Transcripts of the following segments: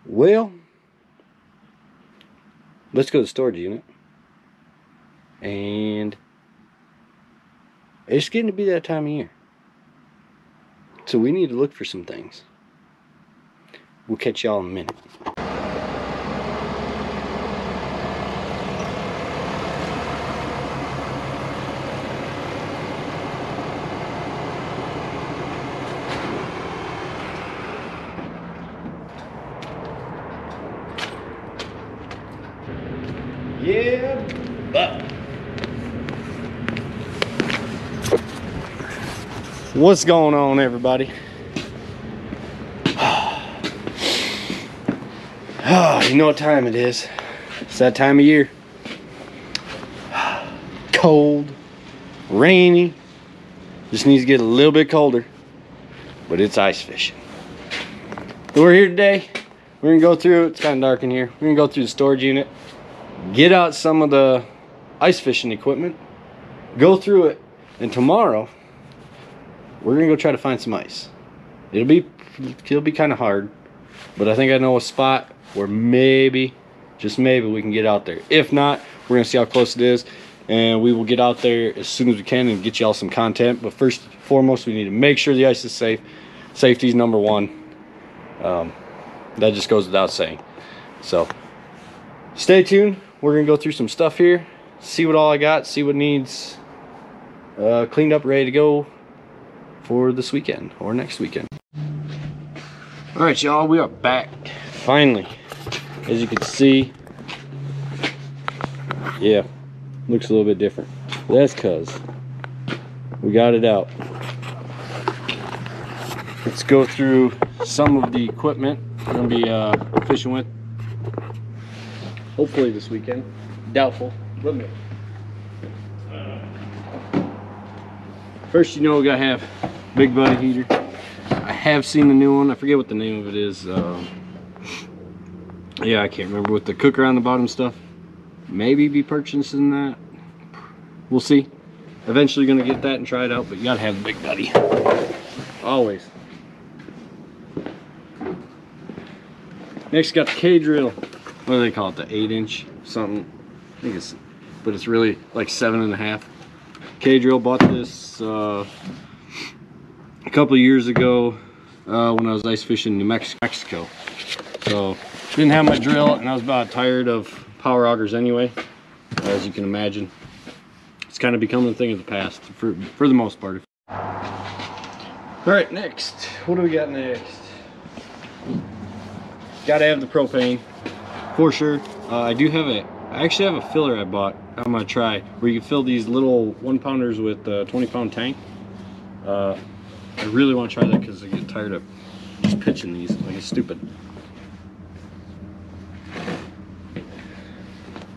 Well, let's go to the storage unit. And it's getting to be that time of year. So we need to look for some things. We'll catch y'all in a minute. Yeah, but what's going on, everybody? You know what time it is. It's that time of year. Cold, rainy, just needs to get a little bit colder, but it's ice fishing. So we're here today. We're gonna go through, it's kind of dark in here. We're gonna go through the storage unit, get out some of the ice fishing equipment, go through it, and tomorrow we're gonna go try to find some ice. It'll be kind of hard, but I think I know a spot where maybe, just maybe, we can get out there. If not, we're gonna see how close it is, and we will get out there as soon as we can and get y'all some content. But first and foremost, we need to make sure the ice is safe. Safety is number one. That just goes without saying. So stay tuned. We're gonna go through some stuff here, see what all I got, see what needs cleaned up, ready to go for this weekend or next weekend. All right, y'all, we are back finally. As you can see, yeah, looks a little bit different. That's cause we got it out. Let's go through some of the equipment we're gonna be fishing with. Hopefully this weekend. Doubtful. First, you know, we gotta have Big Buddy heater. I have seen the new one. I forget what the name of it is. Yeah, I can't remember, with the cooker on the bottom stuff. Maybe be purchasing that. We'll see. Eventually gonna get that and try it out, but you gotta have the Big Buddy. Always. Next, got the K-drill. What do they call it? The 8-inch something. I think it's, but it's really like 7.5. K-drill. Bought this a couple of years ago when I was ice fishing in New Mexico. So didn't have my drill, and I was about tired of power augers anyway, as you can imagine. It's kind of becoming a thing of the past for the most part. All right, next, what do we got next? Gotta have the propane for sure. I actually have a filler I bought. I'm gonna try where you can fill these little 1-pounders with a 20-pound tank. I really want to try that because I get tired of just pitching these like it's stupid.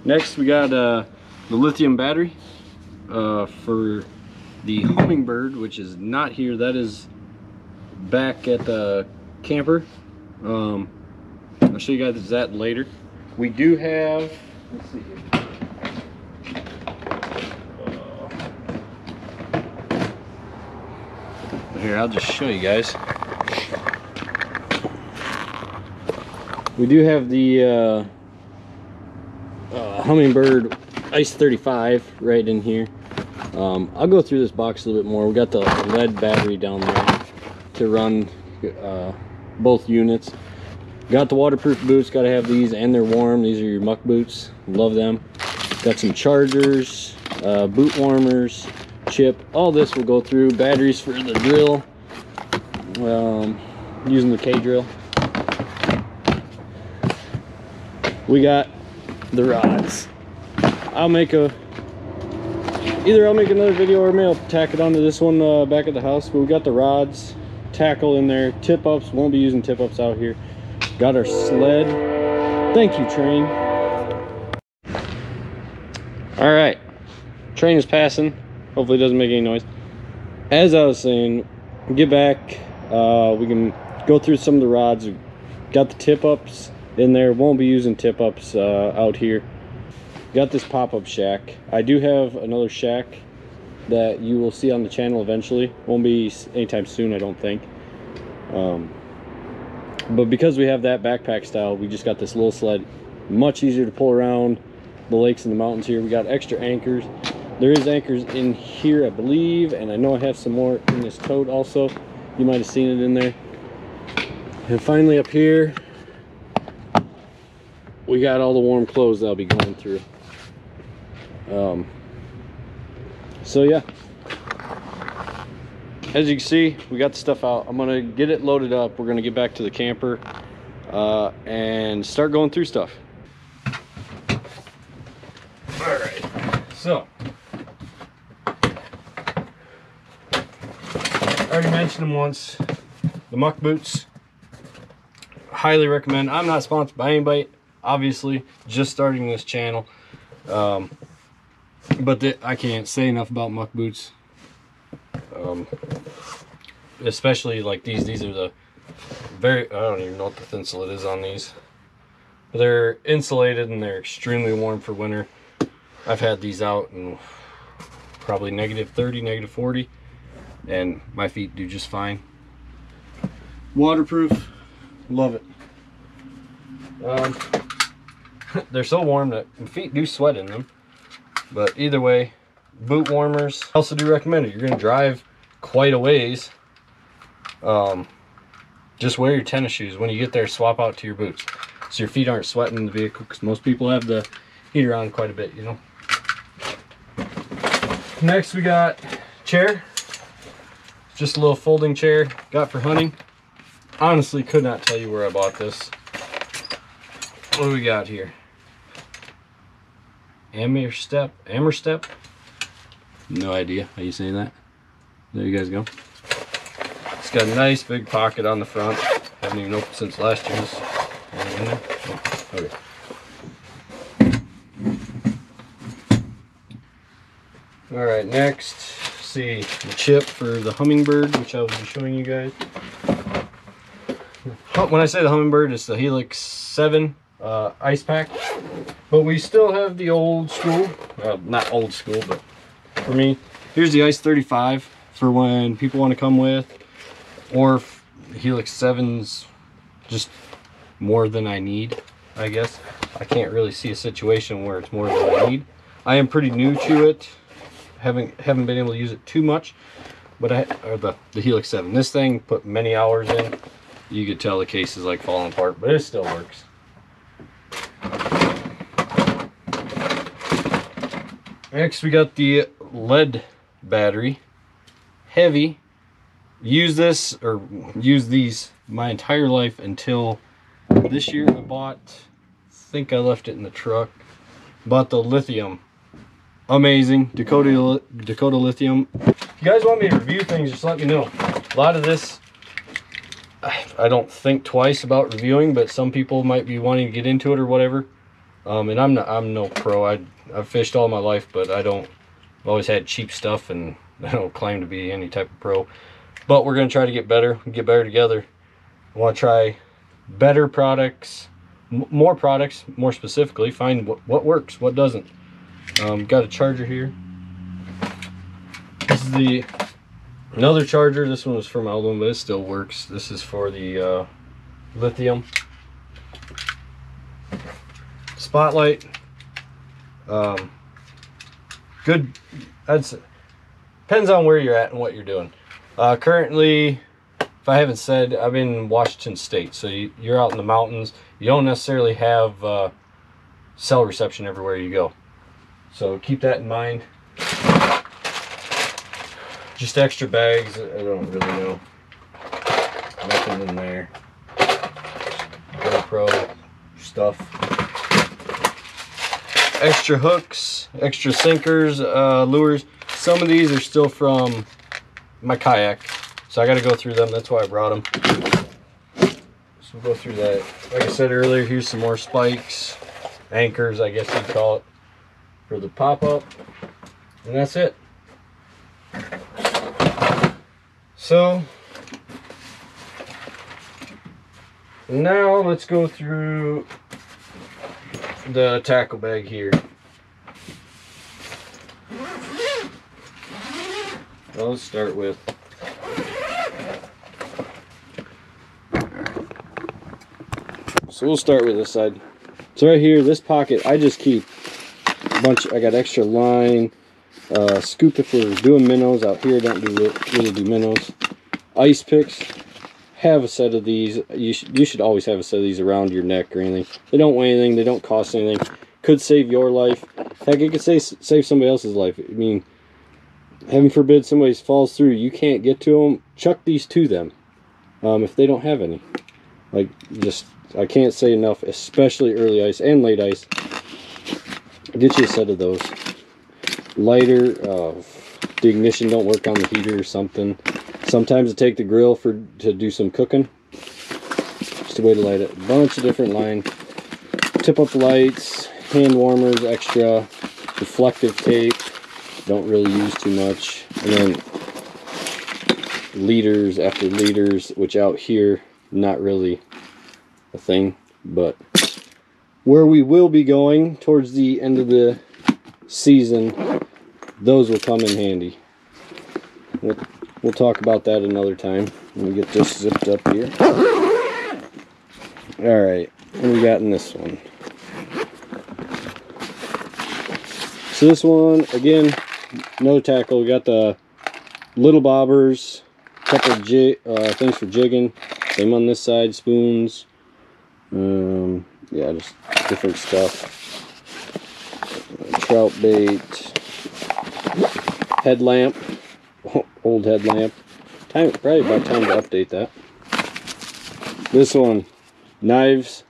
Next, we got the lithium battery for the Hummingbird, which is not here. That is back at the camper. I'll show you guys that later. We do have, let's see here. I'll just show you guys. We do have the Hummingbird Ice 35 right in here. I'll go through this box a little bit more. We got the lead battery down there to run both units. Got the waterproof boots, got to have these, and they're warm. These are your Muck Boots, love them. Got some chargers, boot warmers, chip. All this will go through. Batteries for the drill, using the K-drill. We got the rods. I'll make another video, or maybe I'll tack it onto this one back at the house. But we got the rods, tackle in there, tip ups. Won't be using tip ups out here. Got our sled. Thank you, train. All right, train is passing. Hopefully it doesn't make any noise. As I was saying, get back. We can go through some of the rods. Got the tip ups in there. Won't be using tip ups out here. Got this pop-up shack. I do have another shack that you will see on the channel eventually. Won't be anytime soon, I don't think. But because we have that backpack style, we just got this little sled. Much easier to pull around the lakes and the mountains here. We got extra anchors. There is anchors in here, I believe, and I know I have some more in this tote also. You might have seen it in there. And finally up here, we got all the warm clothes that I'll be going through. So yeah, as you can see, we got the stuff out. I'm gonna get it loaded up. We're gonna get back to the camper and start going through stuff. All right, so I already mentioned them once. The Muck Boots, highly recommend. I'm not sponsored by anybody, obviously, just starting this channel. But I can't say enough about Muck Boots. Especially like these are the very, I don't even know what the thinsel it is on these. But they're insulated and they're extremely warm for winter. I've had these out in probably -30, -40, and my feet do just fine. Waterproof, love it. They're so warm that my feet do sweat in them. But either way, boot warmers. I also do recommend it. You're going to drive quite a ways. Just wear your tennis shoes. When you get there, swap out to your boots, so your feet aren't sweating in the vehicle, because most people have the heater on quite a bit, you know. Next we got chair. Just a little folding chair, got for hunting. Honestly, could not tell you where I bought this. What do we got here? Amerstep? No idea how you say that. There you guys go. It's got a nice big pocket on the front. Haven't even opened since last year's. Anything in there? Oh, okay. All right, next, see the chip for the Hummingbird, which I will be showing you guys. When I say the Hummingbird, it's the Helix 7 ice pack. But we still have the old school, not old school, but for me, here's the Ice 35 for when people want to come with, or if the Helix 7's just more than I need, I guess. I can't really see a situation where it's more than I need. I am pretty new to it. Haven't been able to use it too much, but the Helix 7. This thing put many hours in. You could tell the case is like falling apart, but it still works. Next we got the lead battery. Heavy. Use these my entire life until this year. I think I left it in the truck. Bought the lithium. Amazing. Dakota Lithium. If you guys want me to review things, just let me know. A lot of this I don't think twice about reviewing, but some people might be wanting to get into it or whatever. And I'm no pro. I've fished all my life, but I've always had cheap stuff, and I don't claim to be any type of pro. But we're gonna try to get better together. I want to try better products, more products, more specifically, find what works, what doesn't. Got a charger here. This is another charger. This one was from my old one, but it still works. This is for the lithium. Spotlight. Good. Depends on where you're at and what you're doing. Currently, if I haven't said, I'm in Washington State, so you're out in the mountains. You don't necessarily have cell reception everywhere you go, so keep that in mind. Just extra bags. I don't really know. Nothing in there. GoPro stuff. Extra hooks, extra sinkers, lures. Some of these are still from my kayak, so I got to go through them. That's why I brought them. So we'll go through that. Like I said earlier, here's some more spikes, anchors, I guess you'd call it, for the pop-up, and that's it. So now let's go through the tackle bag here. Well, let's start with So we'll start with this side. So right here, this pocket, I just keep a bunch. I got extra line, scoop if we're doing minnows out here. Don't really do minnows. Ice picks. Have a set of these. You should always have a set of these around your neck or anything. They don't weigh anything. They don't cost anything. Could save your life. Heck, it could save somebody else's life. I mean, heaven forbid somebody falls through, you can't get to them. Chuck these to them if they don't have any. Like, just, I can't say enough, especially early ice and late ice. Get you a set of those. Lighter, the ignition don't work on the heater or something. Sometimes I take the grill to do some cooking. Just a way to light it. A bunch of different line. Tip up lights, hand warmers, extra, reflective tape. Don't really use too much. And then leaders after leaders, which out here, not really a thing. But where we will be going towards the end of the season, those will come in handy. We'll talk about that another time. Let me get this zipped up here. Alright, what do we got in this one? So this one, again, another tackle. We got the little bobbers, couple of things for jigging. Same on this side, spoons. Yeah, just different stuff. Trout bait. Headlamp. Old headlamp. Probably about time to update that. This one, knives,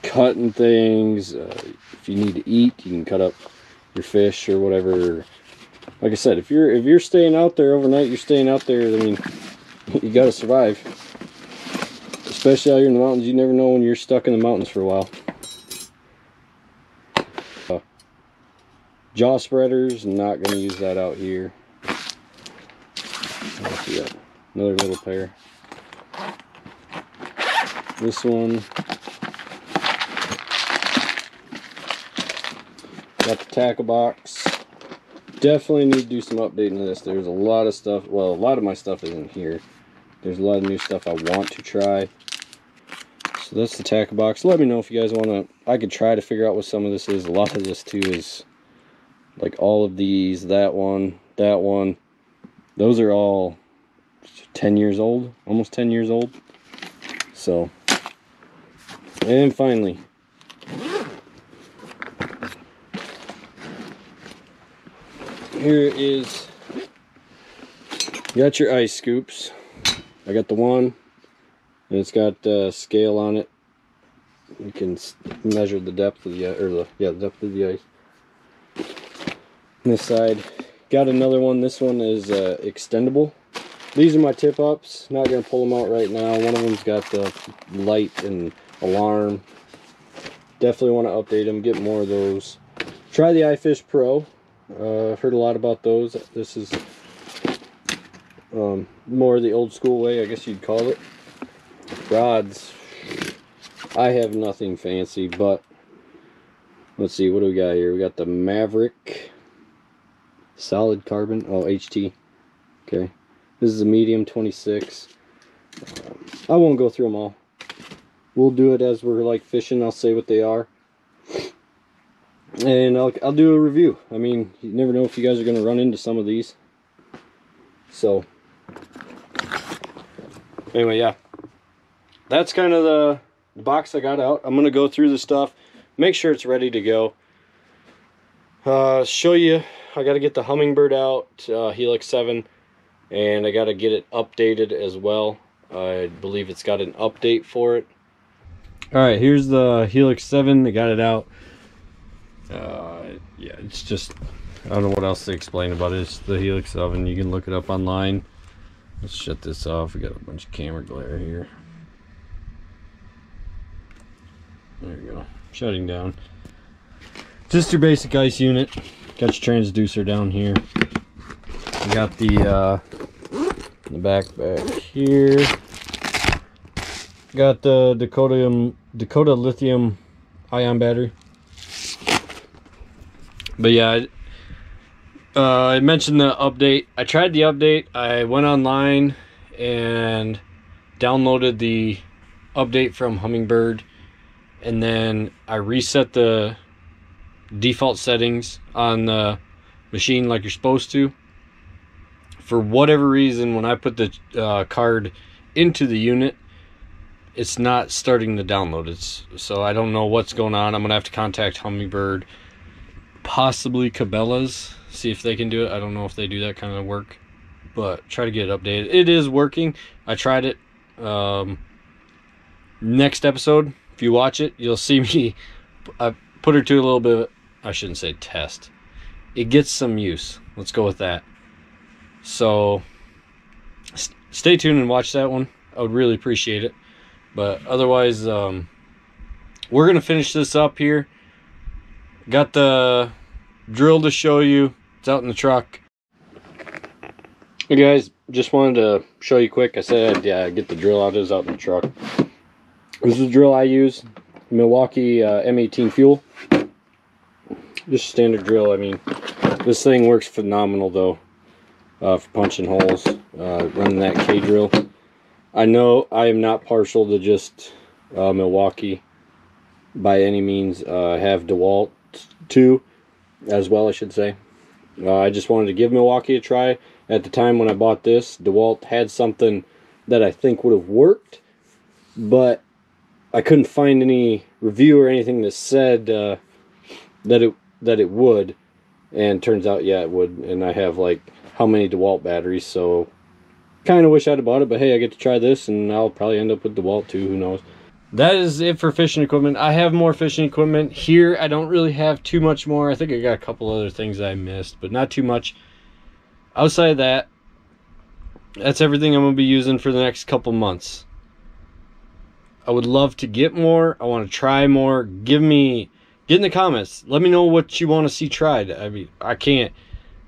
cutting things. If you need to eat, you can cut up your fish or whatever. Like I said, if you're staying out there overnight, you're staying out there. I mean, you gotta survive. Especially out here in the mountains, you never know when you're stuck in the mountains for a while. Jaw spreaders, not going to use that out here. Let's see that. Another little pair. This one. Got the tackle box. Definitely need to do some updating to this. There's a lot of stuff. Well, a lot of my stuff isn't here. There's a lot of new stuff I want to try. So that's the tackle box. Let me know if you guys want to. I could try to figure out what some of this is. A lot of this too is like all of these, that one, those are all 10 years old, almost 10 years old. So, and finally, here is, you got your ice scoops. I got the one, and it's got a scale on it. You can measure the depth of the the depth of the ice. This side, got another one. This one is extendable. These are my tip ups. Not gonna pull them out right now. One of them's got the light and alarm. Definitely want to update them, get more of those. Try the iFish Pro. I've heard a lot about those. This is more the old school way, I guess you'd call it. Rods, I have nothing fancy, but let's see, what do we got here? We got the Maverick solid carbon, HT. Okay, this is a medium 26. I won't go through them all. We'll do it as we're like fishing. I'll say what they are, and I'll do a review. I mean, you never know if you guys are going to run into some of these. So anyway, yeah, that's kind of the box I got out. I'm going to go through the stuff, make sure it's ready to go. Show you, I got to get the Hummingbird out, Helix 7, and I got to get it updated as well. I believe it's got an update for it. Alright, here's the Helix 7. I got it out. Yeah, it's just, I don't know what else to explain about it. It's the Helix 7. You can look it up online. Let's shut this off. We got a bunch of camera glare here. There we go. Shutting down. Just your basic ice unit. Got your transducer down here. We got the back here. Got the Dakota Lithium ion battery. But yeah, I mentioned the update. I tried the update. I went online and downloaded the update from Hummingbird, and then I reset the default settings on the machine like you're supposed to. For whatever reason, when I put the card into the unit, it's not starting to download. So I don't know what's going on. I'm gonna have to contact Hummingbird, possibly Cabela's, see if they can do it. I don't know if they do that kind of work, but try to get it updated. It is working. I tried it. Next episode, if you watch it, you'll see me. I put her to a little bit of, I shouldn't say test. It gets some use. Let's go with that. So stay tuned and watch that one. I would really appreciate it. But otherwise, we're gonna finish this up here. Got the drill to show you. It's out in the truck. Hey guys, just wanted to show you quick. I said I'd get the drill out. It was out in the truck. This is the drill I use. Milwaukee M18 fuel. Just a standard drill. I mean, this thing works phenomenal though, for punching holes, running that K drill. I know I am not partial to just Milwaukee by any means. I have DeWalt too, as well, I should say. I just wanted to give Milwaukee a try. At the time when I bought this, DeWalt had something that I think would have worked, but I couldn't find any review or anything that said that it would. And turns out, yeah, it would. And I have like how many DeWalt batteries, so kind of wish I'd have bought it, but hey, I get to try this, and I'll probably end up with DeWalt too, who knows. That is it for fishing equipment. I have more fishing equipment here. I don't really have too much more. I think I got a couple other things I missed, but not too much. Outside of that, that's everything I'm going to be using for the next couple months. I would love to get more. I want to try more. Get in the comments. Let me know what you want to see tried. I mean, I can't.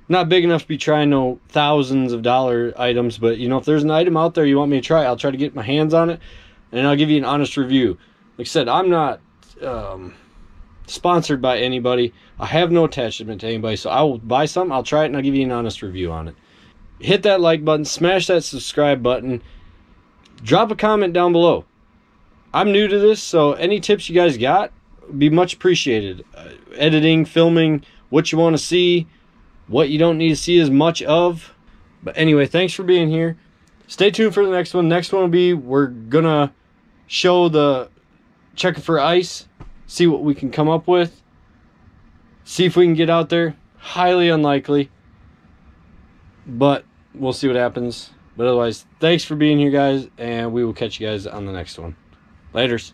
Not big enough to be trying no thousands of dollar items, but you know, if there's an item out there you want me to try, I'll try to get my hands on it, and I'll give you an honest review. Like I said, I'm not sponsored by anybody. I have no attachment to anybody, so I will buy something, I'll try it, and I'll give you an honest review on it. Hit that like button, smash that subscribe button, drop a comment down below. I'm new to this, so any tips you guys got would be much appreciated. Editing, filming, what you want to see, what you don't need to see as much of. But anyway, thanks for being here. Stay tuned for the next one. Next one will be, we're gonna show the checking for ice, see what we can come up with, see if we can get out there. Highly unlikely, but we'll see what happens. But otherwise, thanks for being here, guys, and we will catch you guys on the next one. Laters.